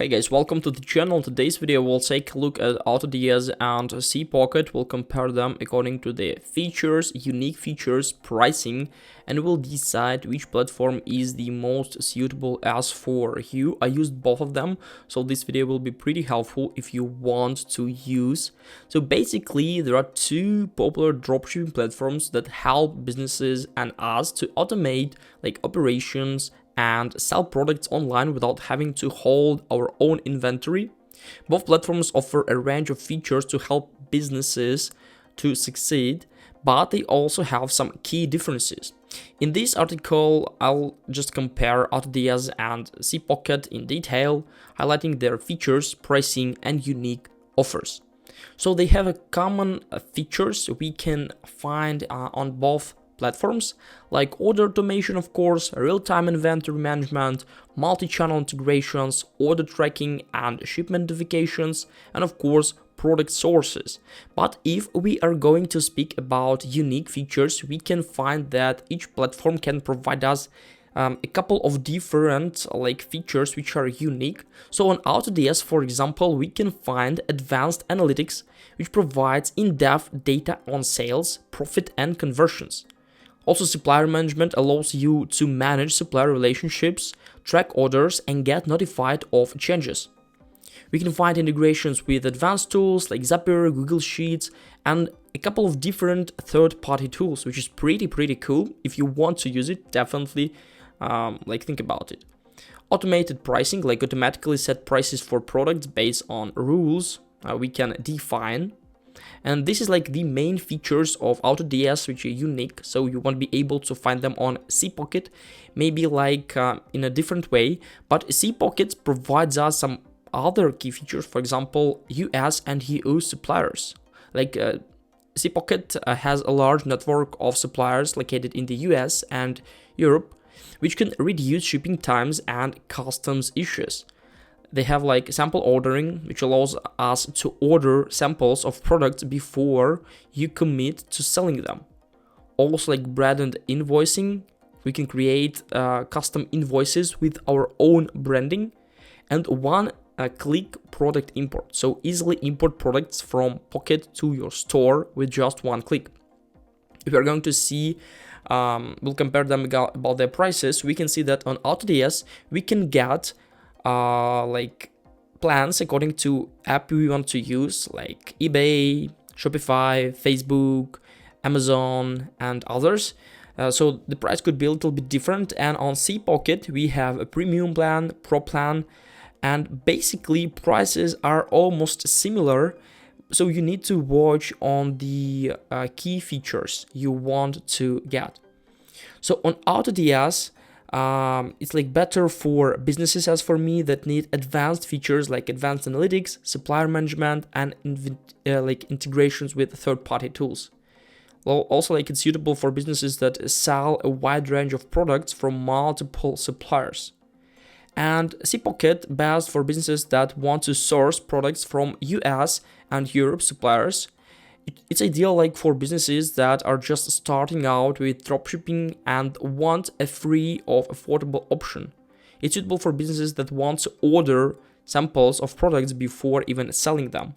Hey guys, welcome to the channel. In today's video we'll take a look at AutoDS and Spocket. We'll compare them according to their features, unique features, pricing, and we'll decide which platform is the most suitable as for you. I used both of them, so this video will be pretty helpful if you want to use. So basically there are two popular dropshipping platforms that help businesses and us to automate operations and sell products online without having to hold our own inventory. Both platforms offer a range of features to help businesses to succeed, but they also have some key differences. In this article, I'll just compare AutoDS and Spocket in detail, highlighting their features, pricing, and unique offers. So they have a common features we can find on both platforms, like order automation, of course, real-time inventory management, multi-channel integrations, order tracking and shipment notifications, and of course product sources. But if we are going to speak about unique features, we can find that each platform can provide us a couple of different features which are unique. So on AutoDS, for example, we can find advanced analytics, which provides in-depth data on sales, profit, and conversions. Also, supplier management allows you to manage supplier relationships, track orders, and get notified of changes. We can find integrations with advanced tools like Zapier, Google Sheets, and a couple of different third-party tools, which is pretty cool. If you want to use it, definitely think about it. Automated pricing, automatically set prices for products based on rules we can define. And this is the main features of AutoDS, which are unique, so you won't be able to find them on Spocket, maybe in a different way. But Spocket provides us some other key features, for example, US and EU suppliers. Spocket has a large network of suppliers located in the US and Europe, which can reduce shipping times and customs issues. They have sample ordering, which allows us to order samples of products before you commit to selling them. Also branded invoicing, we can create custom invoices with our own branding, and one-click product import. So easily import products from Pocket to your store with just one click. If we're going to see, we'll compare them about their prices, we can see that on AutoDS we can get plans according to app we want to use, like eBay, Shopify, Facebook, Amazon, and others. So the price could be a little bit different. And on Spocket we have a premium plan, pro plan, and basically prices are almost similar. So you need to watch on the key features you want to get. So on AutoDS, it's better for businesses as for me that need advanced features like advanced analytics, supplier management, and integrations with third-party tools. Well, also it's suitable for businesses that sell a wide range of products from multiple suppliers. And Spocket best for businesses that want to source products from US and Europe suppliers. It's ideal for businesses that are just starting out with dropshipping and want a free or affordable option. It's suitable for businesses that want to order samples of products before even selling them.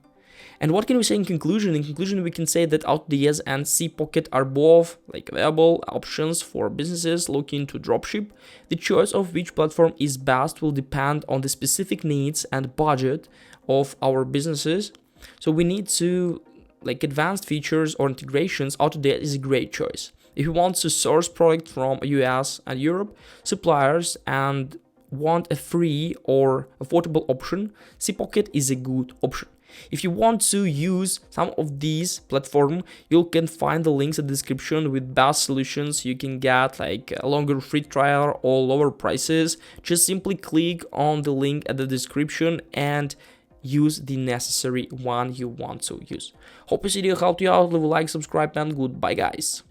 And what can we say in conclusion? In conclusion, we can say that AutoDS and Spocket are both available options for businesses looking to dropship. The choice of which platform is best will depend on the specific needs and budget of our businesses. So we need to advanced features or integrations. AutoDS is a great choice. If you want to source product from US and Europe suppliers and want a free or affordable option, Spocket is a good option. If you want to use some of these platforms, you can find the links in the description with best solutions. You can get a longer free trial or lower prices. Just simply click on the link at the description and use the necessary one you want to use. Hope this video helped you out. Leave a like, subscribe, and goodbye, guys.